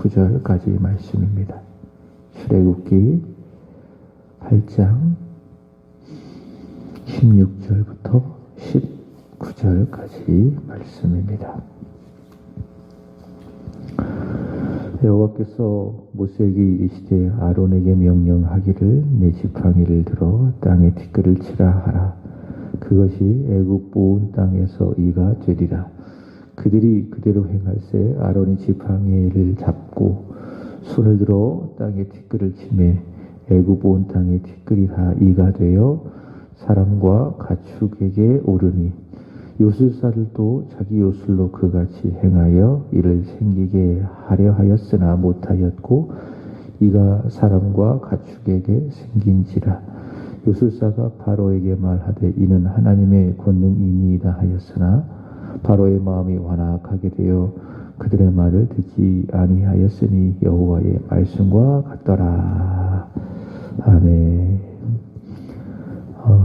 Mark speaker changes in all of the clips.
Speaker 1: 19절까지 말씀입니다. 출애굽기 8장 16절부터 19절까지 말씀입니다. 여호와께서 모세에게 이르시되 아론에게 명령하기를 내 지팡이를 들어 땅에 티끌을 치라 하라. 그것이 애굽 온 땅에서 이가 되리라. 그들이 그대로 행할세 아론이 지팡이를 잡고 손을 들어 땅에 티끌을 치매 애굽 온 땅에 티끌이 다 이가 되어 사람과 가축에게 오르니 요술사들도 자기 요술로 그같이 행하여 이를 생기게 하려 하였으나 못하였고 이가 사람과 가축에게 생긴지라. 요술사가 바로에게 말하되 이는 하나님의 권능이니이다 하였으나 바로의 마음이 완악하게 되어 그들의 말을 듣지 아니하였으니 여호와의 말씀과 같더라. 아멘.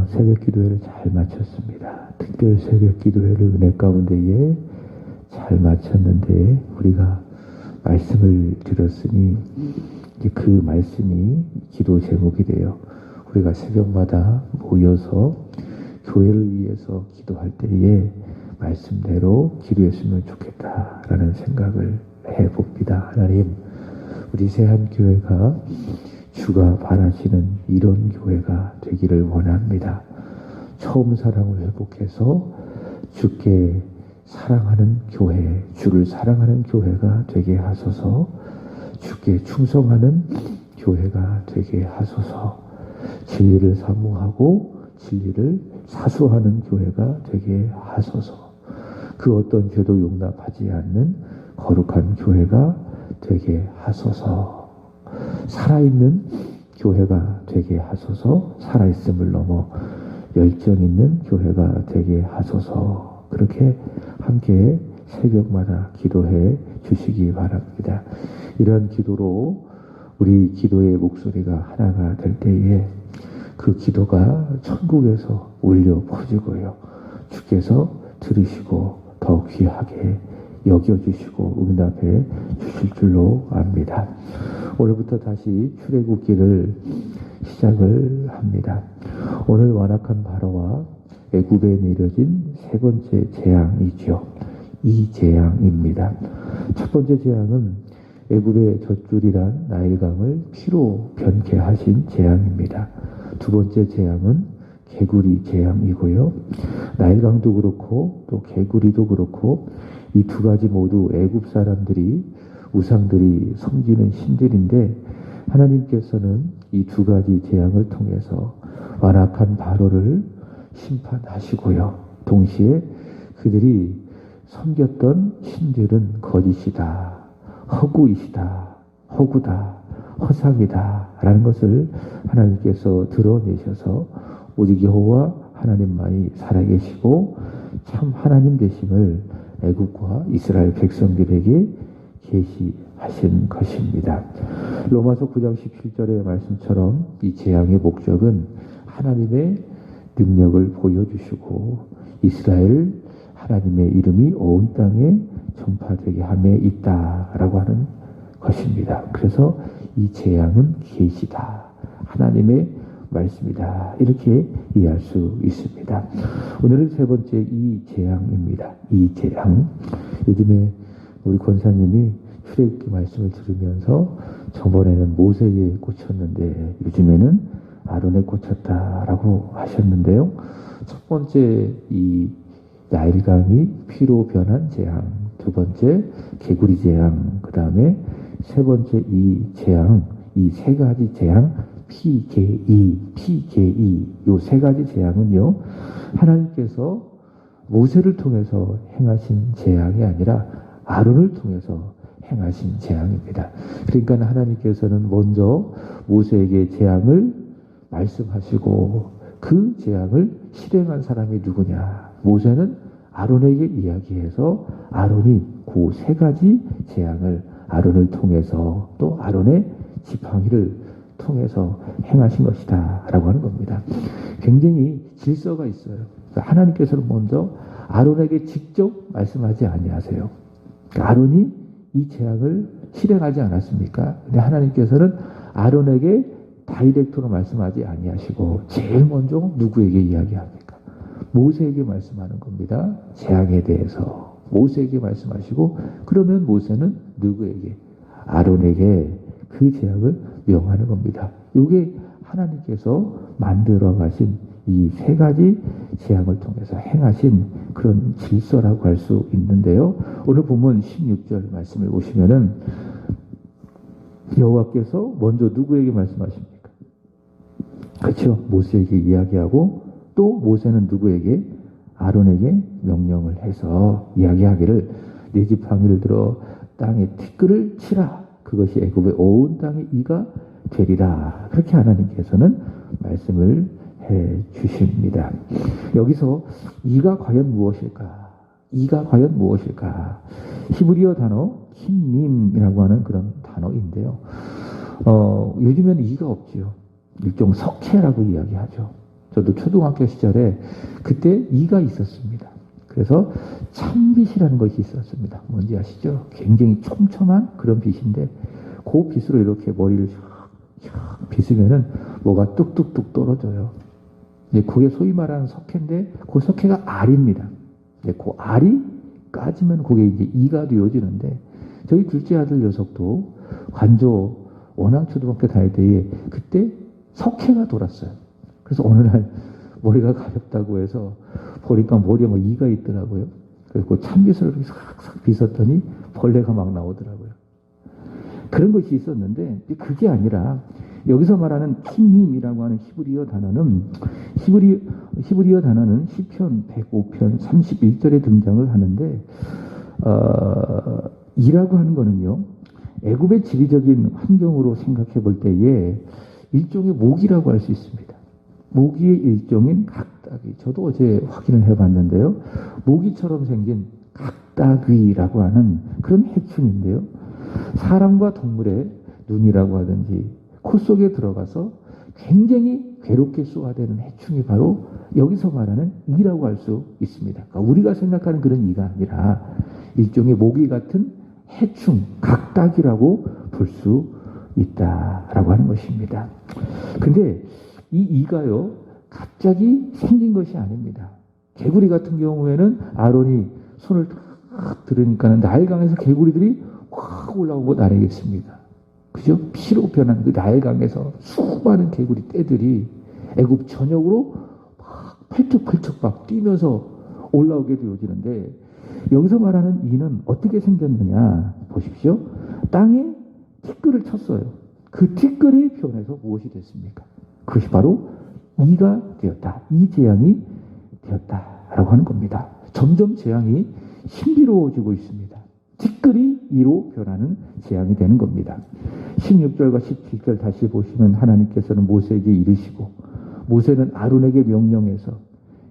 Speaker 1: 새벽 기도회를 잘 마쳤습니다. 특별 새벽 기도회를 은혜 가운데에 잘 마쳤는데 우리가 말씀을 들었으니 이제 그 말씀이 기도 제목이 돼요. 우리가 새벽마다 모여서 교회를 위해서 기도할 때에 말씀대로 기도했으면 좋겠다라는 생각을 해봅니다. 하나님, 우리 새한교회가 주가 바라시는 이런 교회가 되기를 원합니다. 처음 사랑을 회복해서 주께 사랑하는 교회, 주를 사랑하는 교회가 되게 하소서. 주께 충성하는 교회가 되게 하소서. 진리를 사모하고 진리를 사수하는 교회가 되게 하소서. 그 어떤 죄도 용납하지 않는 거룩한 교회가 되게 하소서. 살아있는 교회가 되게 하소서. 살아있음을 넘어 열정 있는 교회가 되게 하소서. 그렇게 함께 새벽마다 기도해 주시기 바랍니다. 이러한 기도로 우리 기도의 목소리가 하나가 될 때에 그 기도가 천국에서 울려 퍼지고요. 주께서 들으시고 더 귀하게 여겨주시고 응답해 주실 줄로 압니다. 오늘부터 다시 출애굽기를 시작을 합니다. 오늘 완악한 바로와 애굽에 내려진 세 번째 재앙이죠. 이 재앙입니다. 첫 번째 재앙은 애굽의 젖줄이란 나일강을 피로 변케 하신 재앙입니다. 두 번째 재앙은 개구리 재앙이고요. 나일강도 그렇고 또 개구리도 그렇고 이 두 가지 모두 애굽 사람들이 우상들이 섬기는 신들인데 하나님께서는 이 두 가지 재앙을 통해서 완악한 바로를 심판하시고요. 동시에 그들이 섬겼던 신들은 거짓이다, 허구이시다, 허구다, 허상이다 라는 것을 하나님께서 드러내셔서 오직 여호와 하나님만이 살아계시고 참 하나님 되심을 애굽과 이스라엘 백성들에게 계시하신 것입니다. 로마서 9장 17절의 말씀처럼 이 재앙의 목적은 하나님의 능력을 보여주시고 이스라엘 하나님의 이름이 온 땅에 전파되게 함에 있다라고 하는 것입니다. 그래서 이 재앙은 계시다, 하나님의 말씀이다, 이렇게 이해할 수 있습니다. 오늘은 세 번째 이 재앙입니다. 이 재앙. 요즘에 우리 권사님이 출애굽기 말씀을 들으면서 저번에는 모세에 꽂혔는데 요즘에는 아론에 꽂혔다라고 하셨는데요. 첫 번째 이 나일강이 피로 변한 재앙, 두 번째 개구리 재앙, 그 다음에 세 번째 이 재앙, 이 세 가지 재앙, 피개이 요 세 가지 재앙은요 하나님께서 모세를 통해서 행하신 재앙이 아니라 아론을 통해서 행하신 재앙입니다. 그러니까 하나님께서는 먼저 모세에게 재앙을 말씀하시고 그 재앙을 실행한 사람이 누구냐? 모세는 아론에게 이야기해서 아론이 그 세 가지 재앙을 아론을 통해서 또 아론의 지팡이를 통해서 행하신 것이다 라고 하는 겁니다. 굉장히 질서가 있어요. 그러니까 하나님께서는 먼저 아론에게 직접 말씀하지 아니하세요. 아론이 이 재앙을 실행하지 않았습니까? 근데 하나님께서는 아론에게 다이렉트로 말씀하지 아니하시고 제일 먼저 누구에게 이야기합니까? 모세에게 말씀하는 겁니다. 재앙에 대해서 모세에게 말씀하시고, 그러면 모세는 누구에게? 아론에게 그 재앙을 명하는 겁니다. 이게 하나님께서 만들어 가신 이 세 가지 재앙을 통해서 행하신 그런 질서라고 할 수 있는데요. 오늘 본문 16절 말씀을 보시면은 여호와께서 먼저 누구에게 말씀하십니까? 그렇죠. 모세에게 이야기하고, 또 모세는 누구에게? 아론에게 명령을 해서 이야기하기를 네 지팡이를 들어 땅에 티끌을 치라. 그것이 애굽의 온 땅의 이가 되리라. 그렇게 하나님께서는 말씀을 해 주십니다. 여기서 이가 과연 무엇일까? 이가 과연 무엇일까? 히브리어 단어 킨님이라고 하는 그런 단어인데요. 요즘에는 이가 없지요. 일종 석회라고 이야기하죠. 저도 초등학교 시절에 그때 이가 있었습니다. 그래서 참빗이라는 것이 있었습니다. 뭔지 아시죠? 굉장히 촘촘한 그런 빗인데 그 빗으로 이렇게 머리를 샥 빗으면은 뭐가 뚝뚝뚝 떨어져요. 이제 그게 소위 말하는 석회인데 그 석회가 알입니다. 그 알이 까지면 그게 이제 이가 되어지는데, 저희 둘째 아들 녀석도 관조 원앙초등학교 다닐 때에 그때 석회가 돌았어요. 그래서 어느 날 머리가 가렵다고 해서 보니까 머리에 뭐 이가 있더라고요. 그래서 그 참빗을 싹싹 빗었더니 벌레가 막 나오더라고요. 그런 것이 있었는데, 그게 아니라 여기서 말하는 킨님이라고 하는 히브리어 단어는 히브리어 단어는 시편 105편 31절에 등장을 하는데, 이라고 하는 거는요, 애굽의 지리적인 환경으로 생각해 볼 때에 일종의 모기라고 할 수 있습니다. 모기의 일종인 각따귀. 저도 어제 확인을 해봤는데요. 모기처럼 생긴 각따귀라고 하는 그런 해충인데요. 사람과 동물의 눈이라고 하든지 코 속에 들어가서 굉장히 괴롭게 쏘아대는 해충이 바로 여기서 말하는 이라고 할 수 있습니다. 그러니까 우리가 생각하는 그런 이가 아니라 일종의 모기 같은 해충, 각따귀라고 볼 수 있다라고 하는 것입니다. 근데 이 이가요, 갑자기 생긴 것이 아닙니다. 개구리 같은 경우에는 아론이 손을 탁 들으니까는 나일강에서 개구리들이 확 올라오고 나르겠습니다. 그죠? 피로 변한 그 나일강에서 수많은 개구리 떼들이 애굽 전역으로 막 펄쩍펄쩍 막 뛰면서 올라오게 되어지는데, 여기서 말하는 이는 어떻게 생겼느냐 보십시오. 땅에 티끌을 쳤어요. 그 티끌이 변해서 무엇이 됐습니까? 그것이 바로 이가 되었다. 이 재앙이 되었다라고 하는 겁니다. 점점 재앙이 신비로워지고 있습니다. 티끌이 이로 변하는 재앙이 되는 겁니다. 16절과 17절 다시 보시면 하나님께서는 모세에게 이르시고, 모세는 아론에게 명령해서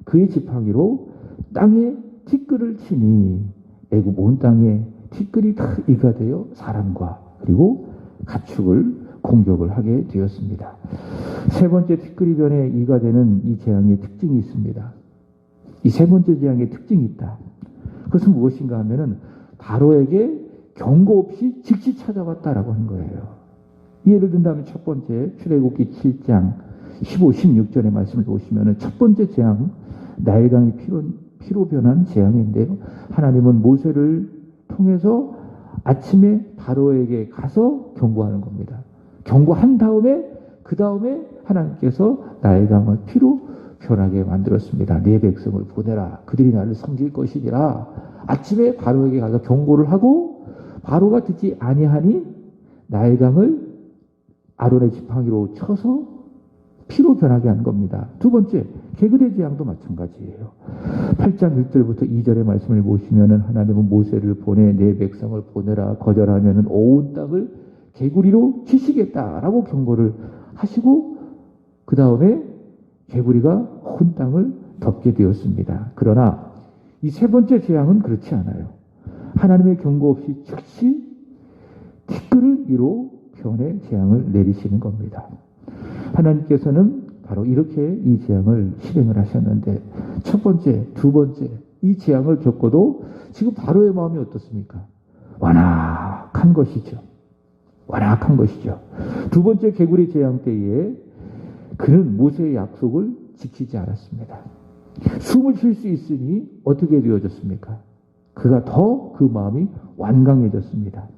Speaker 1: 그의 지팡이로 땅에 티끌을 치니 애굽 온 땅에 티끌이 다 이가 되어 사람과 그리고 가축을 공격을 하게 되었습니다. 세 번째 티끌이 변해 이가 되는 이 재앙의 특징이 있습니다. 이 세 번째 재앙의 특징이 있다. 그것은 무엇인가 하면은 바로에게 경고 없이 즉시 찾아왔다라고 하는 거예요. 예를 든다면 첫 번째 출애굽기 7장 15, 16절의 말씀을 보시면은 첫 번째 재앙, 나일강이 피로 변한 재앙인데요. 하나님은 모세를 통해서 아침에 바로에게 가서 경고하는 겁니다. 경고한 다음에 그 다음에 하나님께서 나일강을 피로 변하게 만들었습니다. 내 백성을 보내라. 그들이 나를 섬길 것이니라. 아침에 바로에게 가서 경고를 하고 바로가 듣지 아니하니 나일강을 아론의 지팡이로 쳐서 피로 변하게 한 겁니다. 두 번째, 개구리 재앙도 마찬가지예요. 8장 1절부터 2절의 말씀을 보시면 하나님은 모세를 보내 내 백성을 보내라. 거절하면 온 땅을 개구리로 치시겠다라고 경고를 하시고 그 다음에 개구리가 온 땅을 덮게 되었습니다. 그러나 이 세 번째 재앙은 그렇지 않아요. 하나님의 경고 없이 즉시 티끌을 이로 변해 재앙을 내리시는 겁니다. 하나님께서는 바로 이렇게 이 재앙을 실행을 하셨는데, 첫 번째, 두 번째 이 재앙을 겪고도 지금 바로의 마음이 어떻습니까? 완악한 것이죠. 완악한 것이죠. 두 번째 개구리 재앙 때에 그는 모세의 약속을 지키지 않았습니다. 숨을 쉴 수 있으니 어떻게 되어졌습니까? 그가 더 그 마음이 완강해졌습니다.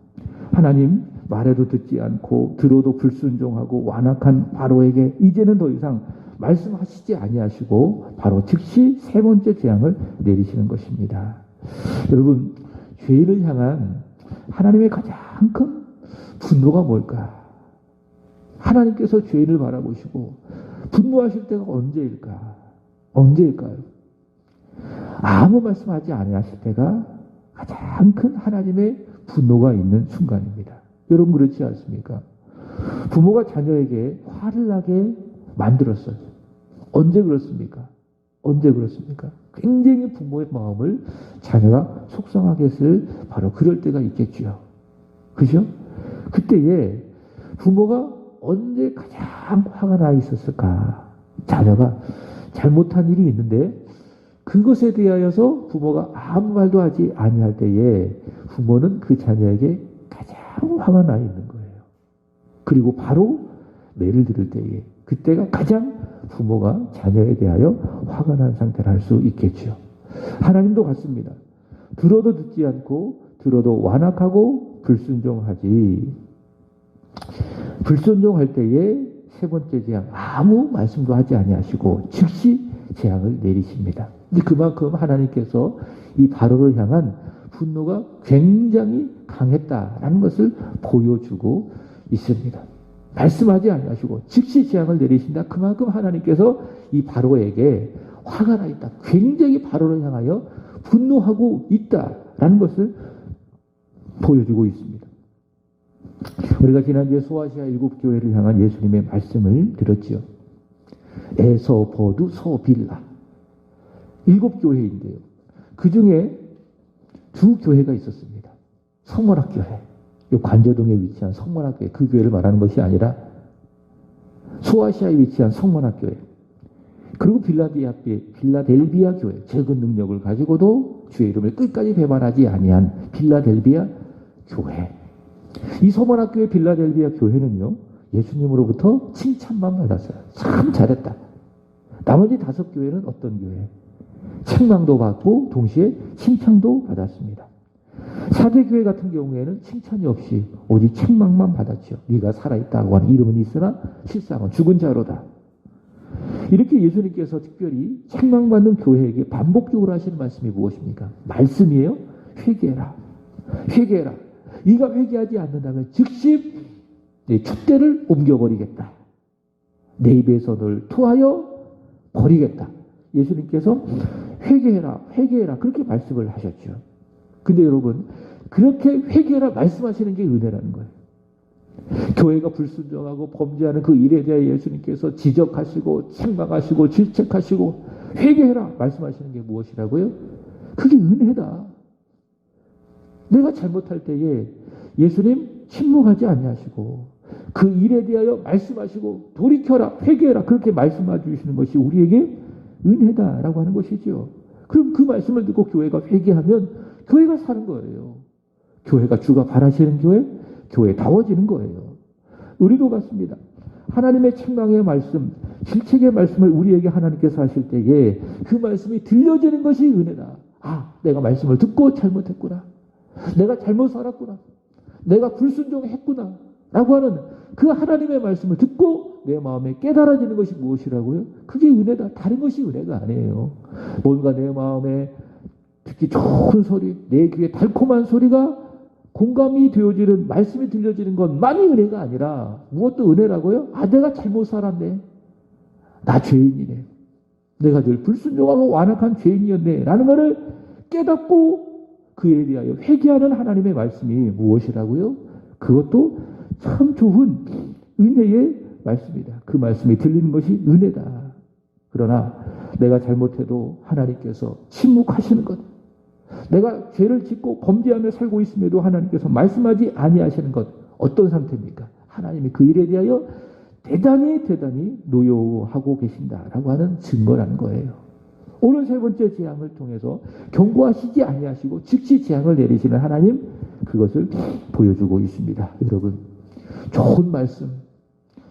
Speaker 1: 하나님 말해도 듣지 않고 들어도 불순종하고 완악한 바로에게 이제는 더 이상 말씀하시지 아니하시고 바로 즉시 세 번째 재앙을 내리시는 것입니다. 여러분, 죄인을 향한 하나님의 가장 큰 분노가 뭘까? 하나님께서 죄인을 바라보시고 분노하실 때가 언제일까? 언제일까요? 아무 말씀하지 아니하실 때가 가장 큰 하나님의 분노가 있는 순간입니다. 여러분 그렇지 않습니까? 부모가 자녀에게 화를 나게 만들었어요. 언제 그렇습니까? 언제 그렇습니까? 굉장히 부모의 마음을 자녀가 속상하게 했을 바로 그럴 때가 있겠지요. 그죠? 그때에 부모가 언제 가장 화가 나 있었을까? 자녀가 잘못한 일이 있는데 그것에 대하여서 부모가 아무 말도 하지 아니할 때에 부모는 그 자녀에게 가장 화가 나 있는 거예요. 그리고 바로 매를 들을 때에 그때가 가장 부모가 자녀에 대하여 화가 난 상태를 할 수 있겠죠. 하나님도 같습니다. 들어도 듣지 않고 들어도 완악하고 불순종하지. 불순종할 때에 세 번째 재앙 아무 말씀도 하지 아니하시고 즉시 재앙을 내리십니다. 그만큼 하나님께서 이 바로를 향한 분노가 굉장히 강했다라는 것을 보여주고 있습니다. 말씀하지 아니하시고 즉시 재앙을 내리신다. 그만큼 하나님께서 이 바로에게 화가 나 있다. 굉장히 바로를 향하여 분노하고 있다라는 것을 보여주고 있습니다. 우리가 지난주에 소아시아 일곱 교회를 향한 예수님의 말씀을 들었지요. 에서, 버두, 서, 빌라. 일곱 교회인데요. 그 중에 두 교회가 있었습니다. 성문학교회. 관저동에 위치한 성문학교회. 그 교회를 말하는 것이 아니라 소아시아에 위치한 성문학교회. 그리고 빌라델비아 교회. 적은 능력을 가지고도 주의 이름을 끝까지 배반하지 아니한 빌라델비아 교회. 이 서문학교의 빌라델비아 교회는요. 예수님으로부터 칭찬만 받았어요. 참 잘했다. 나머지 다섯 교회는 어떤 교회? 책망도 받고 동시에 칭찬도 받았습니다. 사대교회 같은 경우에는 칭찬이 없이 오직 책망만 받았죠. 네가 살아있다고 하는 이름은 있으나 실상은 죽은 자로다. 이렇게 예수님께서 특별히 책망받는 교회에게 반복적으로 하시는 말씀이 무엇입니까? 말씀이에요. 회개해라. 회개해라. 네가 회개하지 않는다면 즉시 내 촛대를 옮겨버리겠다. 내 입에서 널 토하여 버리겠다. 예수님께서 회개해라, 회개해라 그렇게 말씀을 하셨죠. 근데 여러분 그렇게 회개해라 말씀하시는 게 은혜라는 거예요. 교회가 불순종하고 범죄하는 그 일에 대해 예수님께서 지적하시고 책망하시고 질책하시고 회개해라 말씀하시는 게 무엇이라고요? 그게 은혜다. 내가 잘못할 때에 예수님 침묵하지 아니하시고 그 일에 대하여 말씀하시고 돌이켜라 회개해라 그렇게 말씀해 주시는 것이 우리에게 은혜다라고 하는 것이죠. 그럼 그 말씀을 듣고 교회가 회개하면 교회가 사는 거예요. 교회가 주가 바라시는 교회, 교회다워지는 거예요. 우리도 같습니다. 하나님의 책망의 말씀, 질책의 말씀을 우리에게 하나님께서 하실 때에 그 말씀이 들려지는 것이 은혜다. 아, 내가 말씀을 듣고 잘못했구나. 내가 잘못 살았구나. 내가 불순종했구나. 라고 하는 그 하나님의 말씀을 듣고 내 마음에 깨달아지는 것이 무엇이라고요? 그게 은혜다. 다른 것이 은혜가 아니에요. 뭔가 내 마음에 듣기 좋은 소리, 내 귀에 달콤한 소리가 공감이 되어지는 말씀이 들려지는 것만이 은혜가 아니라 무엇도 은혜라고요? 아, 내가 잘못 살았네. 나 죄인이네. 내가 늘 불순종하고 완악한 죄인이었네. 라는 것을 깨닫고 그에 대하여 회개하는 하나님의 말씀이 무엇이라고요? 그것도 참 좋은 은혜의 말씀이다. 그 말씀이 들리는 것이 은혜다. 그러나 내가 잘못해도 하나님께서 침묵하시는 것, 내가 죄를 짓고 범죄하며 살고 있음에도 하나님께서 말씀하지 아니하시는 것, 어떤 상태입니까? 하나님이 그 일에 대하여 대단히 노여워하고 계신다라고 하는 증거라는 거예요. 오늘 세 번째 재앙을 통해서 경고하시지 아니하시고 즉시 재앙을 내리시는 하나님, 그것을 보여주고 있습니다. 여러분, 좋은 말씀,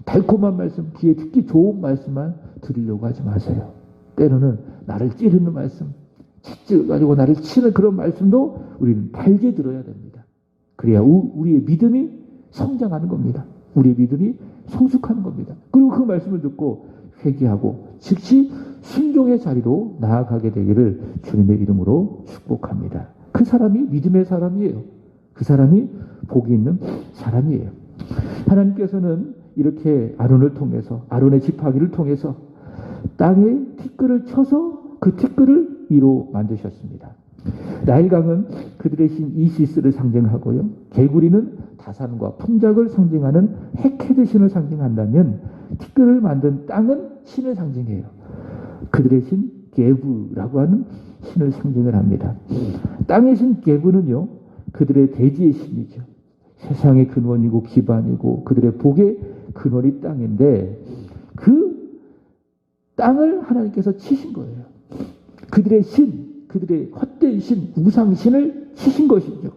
Speaker 1: 달콤한 말씀, 귀에 듣기 좋은 말씀만 들으려고 하지 마세요. 때로는 나를 찌르는 말씀, 찌르가지고 나를 치는 그런 말씀도 우리는 달게 들어야 됩니다. 그래야 우리의 믿음이 성장하는 겁니다. 우리의 믿음이 성숙하는 겁니다. 그리고 그 말씀을 듣고 회개하고 즉시 순종의 자리로 나아가게 되기를 주님의 이름으로 축복합니다. 그 사람이 믿음의 사람이에요. 그 사람이 복이 있는 사람이에요. 하나님께서는 이렇게 아론을 통해서, 아론의 지팡이를 통해서 땅에 티끌을 쳐서 그 티끌을 이로 만드셨습니다. 나일강은 그들의 신 이시스를 상징하고요, 개구리는 다산과 풍작을 상징하는 헤케드 신을 상징한다면 티끌을 만든 땅은 신을 상징해요. 그들의 신 게브라고 하는 신을 상징을 합니다. 땅의 신 게브는요, 그들의 대지의 신이죠. 세상의 근원이고 기반이고 그들의 복의 근원이 땅인데, 그 땅을 하나님께서 치신 거예요. 그들의 신, 그들의 헛된 신, 우상신을 치신 것이죠.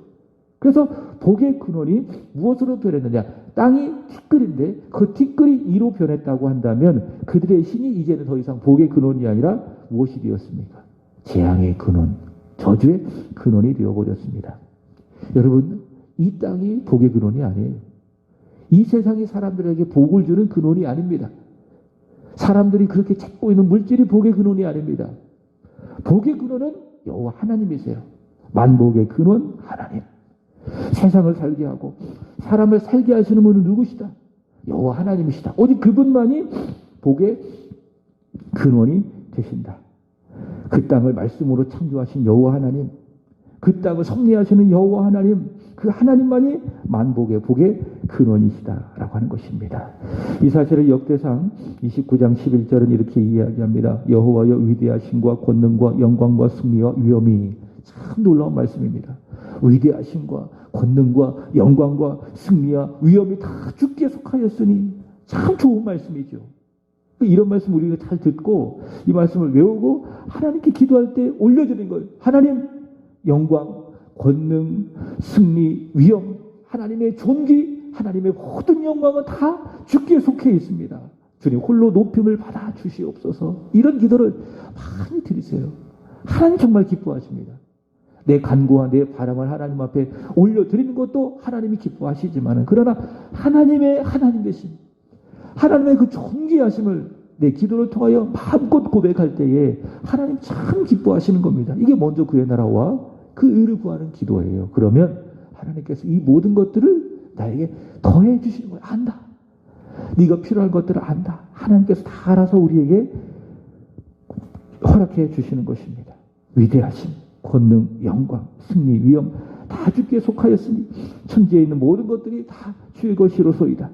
Speaker 1: 그래서 복의 근원이 무엇으로 변했느냐? 땅이 티끌인데 그 티끌이 이로 변했다고 한다면 그들의 신이 이제는 더 이상 복의 근원이 아니라 무엇이 되었습니까? 재앙의 근원, 저주의 근원이 되어버렸습니다. 여러분, 이 땅이 복의 근원이 아니에요. 이 세상이 사람들에게 복을 주는 근원이 아닙니다. 사람들이 그렇게 찾고 있는 물질이 복의 근원이 아닙니다. 복의 근원은 여호와 하나님이세요. 만복의 근원 하나님. 세상을 살게 하고 사람을 살게 하시는 분은 누구시다? 여호와 하나님이시다. 오직 그분만이 복의 근원이 되신다. 그 땅을 말씀으로 창조하신 여호와 하나님, 그 땅을 섭리하시는 여호와 하나님, 그 하나님만이 만복의 복의 근원이시다라고 하는 것입니다. 이 사실을 역대상 29장 11절은 이렇게 이야기합니다. 여호와여 위대하심과 권능과 영광과 승리와 위엄이. 참 놀라운 말씀입니다. 위대하심과 권능과 영광과 승리와 위엄이 다 주께 속하였으니, 참 좋은 말씀이죠. 이런 말씀 우리가 잘 듣고 이 말씀을 외우고 하나님께 기도할 때 올려드리는 거예요. 하나님, 영광, 권능, 승리, 위엄, 하나님의 존귀, 하나님의 모든 영광은 다 주께 속해 있습니다. 주님 홀로 높임을 받아 주시옵소서. 이런 기도를 많이 드리세요. 하나님 정말 기뻐하십니다. 내 간구와 내 바람을 하나님 앞에 올려드리는 것도 하나님이 기뻐하시지만, 그러나 하나님의 하나님 되심, 하나님의 그 존귀하심을 내 기도를 통하여 마음껏 고백할 때에 하나님 참 기뻐하시는 겁니다. 이게 먼저 그의 나라와 그 의를 구하는 기도예요. 그러면 하나님께서 이 모든 것들을 나에게 더해 주시는 거예요. 안다. 네가 필요한 것들을 안다. 하나님께서 다 알아서 우리에게 허락해 주시는 것입니다. 위대하심, 권능, 영광, 승리, 위엄 다 주께 속하였으니 천지에 있는 모든 것들이 다 주의 것이로소이다.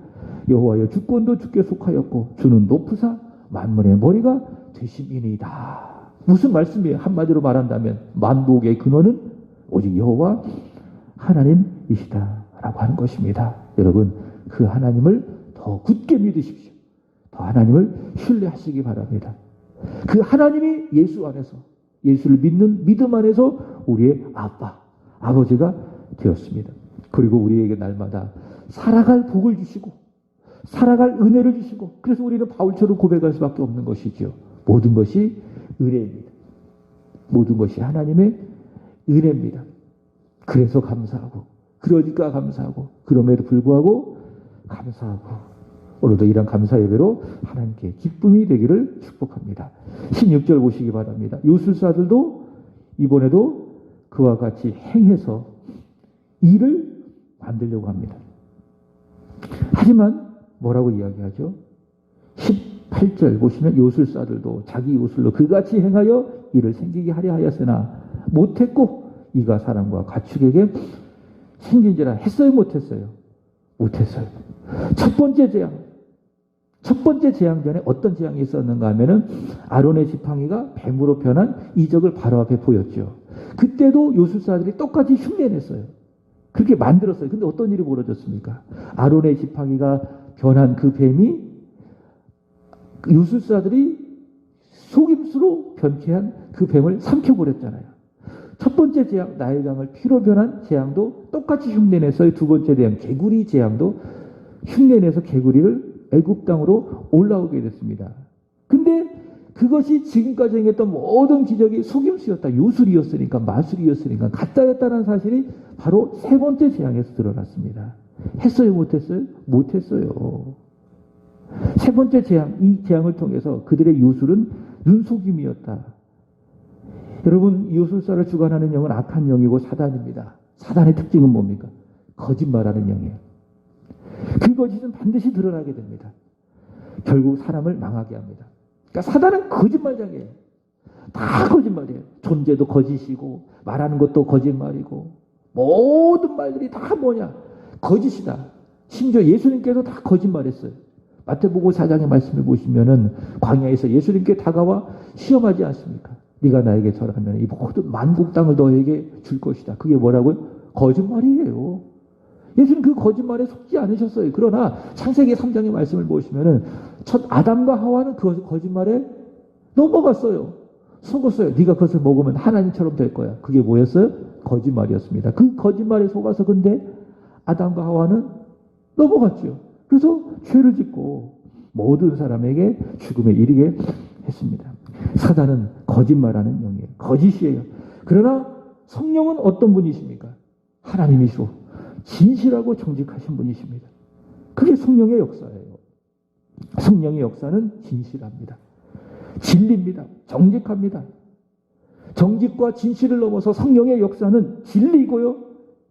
Speaker 1: 여호와여 주권도 주께 속하였고 주는 높으사 만물의 머리가 되심이니이다. 무슨 말씀이에요? 한마디로 말한다면 만복의 근원은 오직 여호와 하나님이시다라고 하는 것입니다. 여러분, 그 하나님을 더 굳게 믿으십시오. 더 하나님을 신뢰하시기 바랍니다. 그 하나님이 예수 안에서, 예수를 믿는 믿음 안에서 우리의 아빠, 아버지가 되었습니다. 그리고 우리에게 날마다 살아갈 복을 주시고 살아갈 은혜를 주시고, 그래서 우리는 바울처럼 고백할 수밖에 없는 것이죠. 모든 것이 은혜입니다. 모든 것이 하나님의 은혜입니다. 그래서 감사하고, 그러니까 감사하고, 그럼에도 불구하고 감사하고, 오늘도 이런 감사 예배로 하나님께 기쁨이 되기를 축복합니다. 16절 보시기 바랍니다. 요술사들도 이번에도 그와 같이 행해서 일을 만들려고 합니다. 하지만 뭐라고 이야기하죠? 18절 보시면 요술사들도 자기 요술로 그같이 행하여 이를 생기게 하려 하였으나 못했고 이가 사람과 가축에게 생긴지라 했어요, 못했어요? 못했어요. 첫 번째 재앙 전에 어떤 재앙이 있었는가 하면은 아론의 지팡이가 뱀으로 변한 이적을 바로 앞에 보였죠. 그때도 요술사들이 똑같이 흉내냈어요. 그렇게 만들었어요. 근데 어떤 일이 벌어졌습니까? 아론의 지팡이가 변한 그 뱀이 요술사들이 속임수로 변케 한 그 뱀을 삼켜버렸잖아요. 첫 번째 재앙, 나일강을 피로 변한 재앙도 똑같이 흉내냈어요. 두 번째 재앙, 개구리 재앙도 흉내내서 개구리를 애굽 땅으로 올라오게 됐습니다. 근데 그것이 지금까지 행했던 모든 기적이 속임수였다. 요술이었으니까, 마술이었으니까, 가짜였다는 사실이 바로 세 번째 재앙에서 드러났습니다. 했어요, 못했어요? 못했어요. 세 번째 재앙, 이 재앙을 통해서 그들의 요술은 눈속임이었다. 여러분, 요술사를 주관하는 영은 악한 영이고 사단입니다. 사단의 특징은 뭡니까? 거짓말하는 영이에요. 그 거짓은 반드시 드러나게 됩니다. 결국 사람을 망하게 합니다. 그러니까 사단은 거짓말장이에요. 다 거짓말이에요. 존재도 거짓이고 말하는 것도 거짓말이고 모든 말들이 다 뭐냐? 거짓이다. 심지어 예수님께도 다 거짓말했어요. 마태복음 4장의 말씀을 보시면은 광야에서 예수님께 다가와 시험하지 않습니까? 네가 나에게 절하면 이 모든 만국 땅을 너에게 줄 것이다. 그게 뭐라고요? 거짓말이에요. 예수는 그 거짓말에 속지 않으셨어요. 그러나 창세기 3장의 말씀을 보시면은 첫 아담과 하와는 그 거짓말에 넘어갔어요. 속았어요. 네가 그것을 먹으면 하나님처럼 될 거야. 그게 뭐였어요? 거짓말이었습니다. 그 거짓말에 속아서 근데 아담과 하와는 넘어갔죠. 그래서 죄를 짓고 모든 사람에게 죽음에 이르게 했습니다. 사단은 거짓말하는 영이에요. 거짓이에요. 그러나 성령은 어떤 분이십니까? 하나님이시고 진실하고 정직하신 분이십니다. 그게 성령의 역사예요. 성령의 역사는 진실합니다. 진리입니다. 정직합니다. 정직과 진실을 넘어서 성령의 역사는 진리이고요.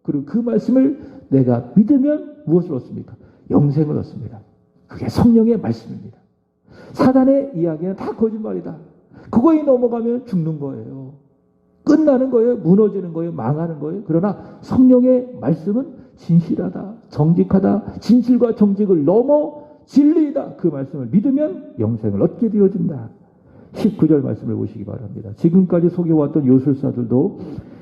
Speaker 1: 그리고 그 말씀을 내가 믿으면 무엇을 얻습니까? 영생을 얻습니다. 그게 성령의 말씀입니다. 사단의 이야기는 다 거짓말이다. 그거에 넘어가면 죽는 거예요. 끝나는 거예요. 무너지는 거예요. 망하는 거예요. 그러나 성령의 말씀은 진실하다. 정직하다. 진실과 정직을 넘어 진리이다. 그 말씀을 믿으면 영생을 얻게 되어진다. 19절 말씀을 보시기 바랍니다. 지금까지 속여왔던 요술사들도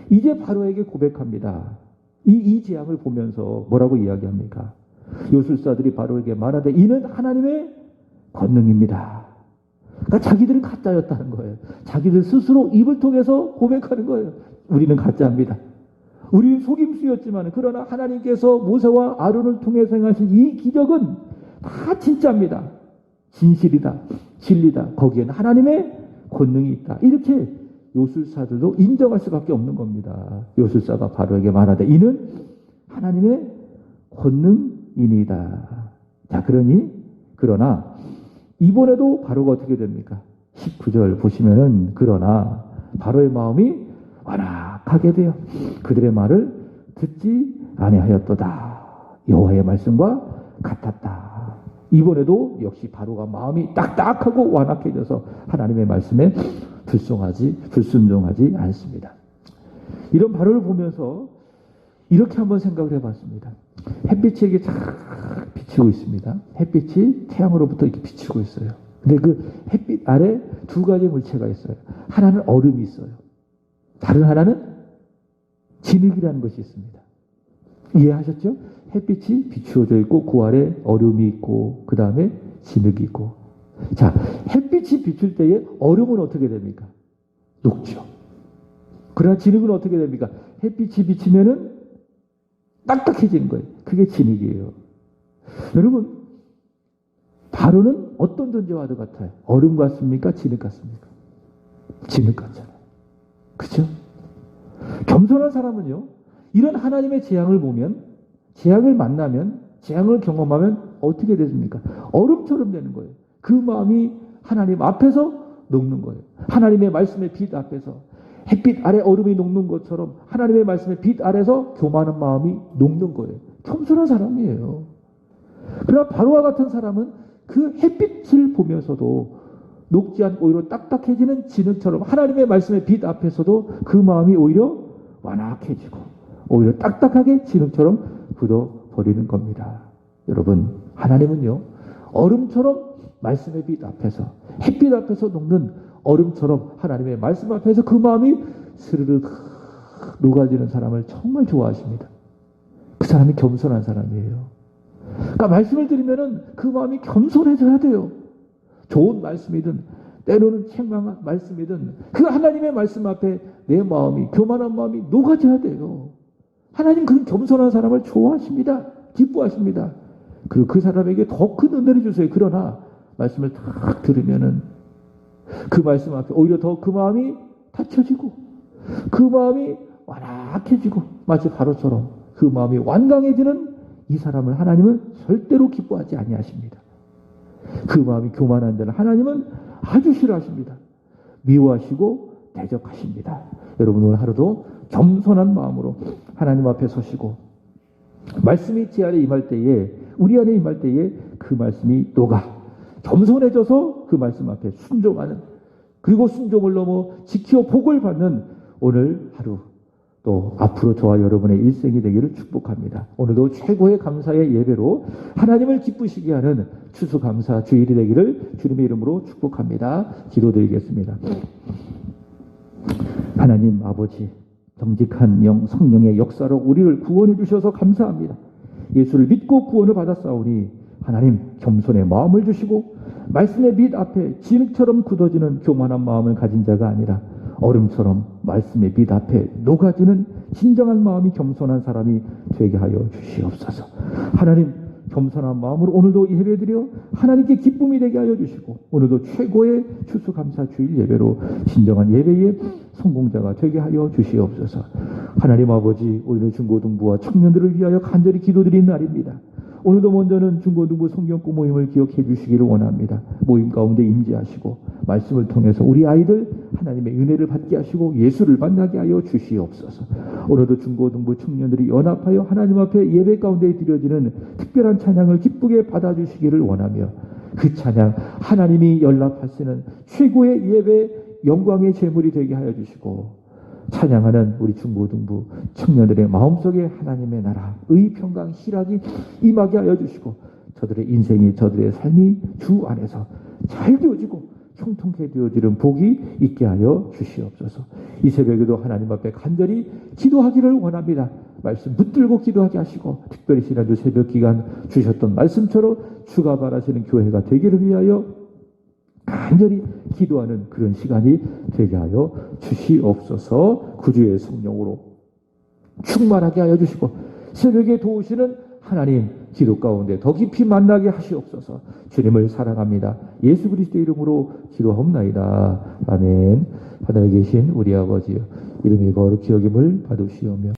Speaker 1: 이제 바로에게 고백합니다. 이 재앙을 보면서 뭐라고 이야기합니까? 요술사들이 바로에게 말하되 이는 하나님의 권능입니다. 그러니까 자기들은 가짜였다는 거예요. 자기들 스스로 입을 통해서 고백하는 거예요. 우리는 가짜입니다. 우리는 속임수였지만 그러나 하나님께서 모세와 아론을 통해서 행하신 이 기적은 다 진짜입니다. 진실이다. 진리다. 거기에는 하나님의 권능이 있다. 이렇게 요술사들도 인정할 수밖에 없는 겁니다. 요술사가 바로에게 말하되 이는 하나님의 권능이니이다. 자, 그러나 이번에도 바로가 어떻게 됩니까? 19절 보시면은 그러나 바로의 마음이 완악하게 되어 그들의 말을 듣지 아니하였도다. 여호와의 말씀과 같았다. 이번에도 역시 바로가 마음이 딱딱하고 완악해져서 하나님의 말씀에 불순종하지 않습니다. 이런 바로를 보면서 이렇게 한번 생각을 해봤습니다. 햇빛이 이렇게 쫙 비치고 있습니다. 햇빛이 태양으로부터 이렇게 비치고 있어요. 근데 그 햇빛 아래 두 가지 물체가 있어요. 하나는 얼음이 있어요. 다른 하나는 진흙이라는 것이 있습니다. 이해하셨죠? 햇빛이 비추어져 있고 그 아래 얼음이 있고 그 다음에 진흙이 있고. 자, 햇빛이 비출 때에 얼음은 어떻게 됩니까? 녹죠. 그러나 진흙은 어떻게 됩니까? 햇빛이 비치면은 딱딱해지는 거예요. 그게 진흙이에요. 여러분, 바로는 어떤 존재와도 같아요? 얼음 같습니까? 진흙 같습니까? 진흙 같잖아요. 그렇죠? 겸손한 사람은요, 이런 하나님의 재앙을 보면, 재앙을 만나면, 재앙을 경험하면 어떻게 되십니까? 얼음처럼 되는 거예요. 그 마음이 하나님 앞에서 녹는 거예요. 하나님의 말씀의 빛 앞에서 햇빛 아래 얼음이 녹는 것처럼 하나님의 말씀의 빛 아래서 교만한 마음이 녹는 거예요. 겸손한 사람이에요. 그러나 바로와 같은 사람은 그 햇빛을 보면서도 녹지 않고 오히려 딱딱해지는 진흙처럼 하나님의 말씀의 빛 앞에서도 그 마음이 오히려 완악해지고 오히려 딱딱하게 진흙처럼 굳어버리는 겁니다. 여러분, 하나님은요, 얼음처럼 말씀의 빛 앞에서, 햇빛 앞에서 녹는 얼음처럼 하나님의 말씀 앞에서 그 마음이 스르륵 녹아지는 사람을 정말 좋아하십니다. 그 사람이 겸손한 사람이에요. 그러니까 말씀을 들으면은 그 마음이 겸손해져야 돼요. 좋은 말씀이든 때로는 책망 말씀이든 그 하나님의 말씀 앞에 내 마음이, 교만한 마음이 녹아져야 돼요. 하나님 그런 겸손한 사람을 좋아하십니다. 기뻐하십니다. 그리고 그 사람에게 더 큰 은혜를 주세요. 그러나 말씀을 딱 들으면은 그 말씀 앞에 오히려 더 그 마음이 닫혀지고 그 마음이 완악해지고 마치 바로처럼 그 마음이 완강해지는 이 사람을 하나님은 절대로 기뻐하지 아니하십니다. 그 마음이 교만한 데는 하나님은 아주 싫어하십니다. 미워하시고 대적하십니다. 여러분 오늘 하루도 겸손한 마음으로 하나님 앞에 서시고 말씀이 제 안에 임할 때에, 우리 안에 임할 때에 그 말씀이 녹아 겸손해져서 그 말씀 앞에 순종하는, 그리고 순종을 넘어 지켜 복을 받는 오늘 하루, 또 앞으로 저와 여러분의 일생이 되기를 축복합니다. 오늘도 최고의 감사의 예배로 하나님을 기쁘시게 하는 추수감사 주일이 되기를 주님의 이름으로 축복합니다. 기도드리겠습니다. 하나님 아버지, 정직한 영 성령의 역사로 우리를 구원해 주셔서 감사합니다. 예수를 믿고 구원을 받았사오니 하나님 겸손의 마음을 주시고 말씀의 빛 앞에 진흙처럼 굳어지는 교만한 마음을 가진 자가 아니라 얼음처럼 말씀의 빛 앞에 녹아지는 진정한 마음이 겸손한 사람이 되게 하여 주시옵소서. 하나님 겸손한 마음으로 오늘도 예배드려 하나님께 기쁨이 되게 하여 주시고 오늘도 최고의 추수감사 주일 예배로 진정한 예배의 성공자가 되게 하여 주시옵소서. 하나님 아버지, 오늘 중고등부와 청년들을 위하여 간절히 기도드리는 날입니다. 오늘도 먼저는 중고등부 성경고 모임을 기억해 주시기를 원합니다. 모임 가운데 임재하시고 말씀을 통해서 우리 아이들 하나님의 은혜를 받게 하시고 예수를 만나게 하여 주시옵소서. 오늘도 중고등부 청년들이 연합하여 하나님 앞에 예배 가운데 드려지는 특별한 찬양을 기쁘게 받아주시기를 원하며 그 찬양 하나님이 연락하시는 최고의 예배 영광의 제물이 되게 하여 주시고 찬양하는 우리 중고등부 청년들의 마음속에 하나님의 나라, 의, 평강, 희락이 임하게 하여 주시고 저들의 인생이, 저들의 삶이 주 안에서 잘 되어지고 형통케 되어지는 복이 있게 하여 주시옵소서. 이 새벽에도 하나님 앞에 간절히 기도하기를 원합니다. 말씀 붙들고 기도하게 하시고 특별히 지난주 새벽 기간 주셨던 말씀처럼 주가 바라시는 교회가 되기를 위하여 간절히 기도하는 그런 시간이 되게 하여 주시옵소서. 구주의 성령으로 충만하게 하여 주시고 새벽에 도우시는 하나님 기도 가운데 더 깊이 만나게 하시옵소서. 주님을 사랑합니다. 예수 그리스도의 이름으로 기도하옵나이다. 아멘. 하늘에 계신 우리 아버지여, 이름이 거룩히 여김을 받으시오며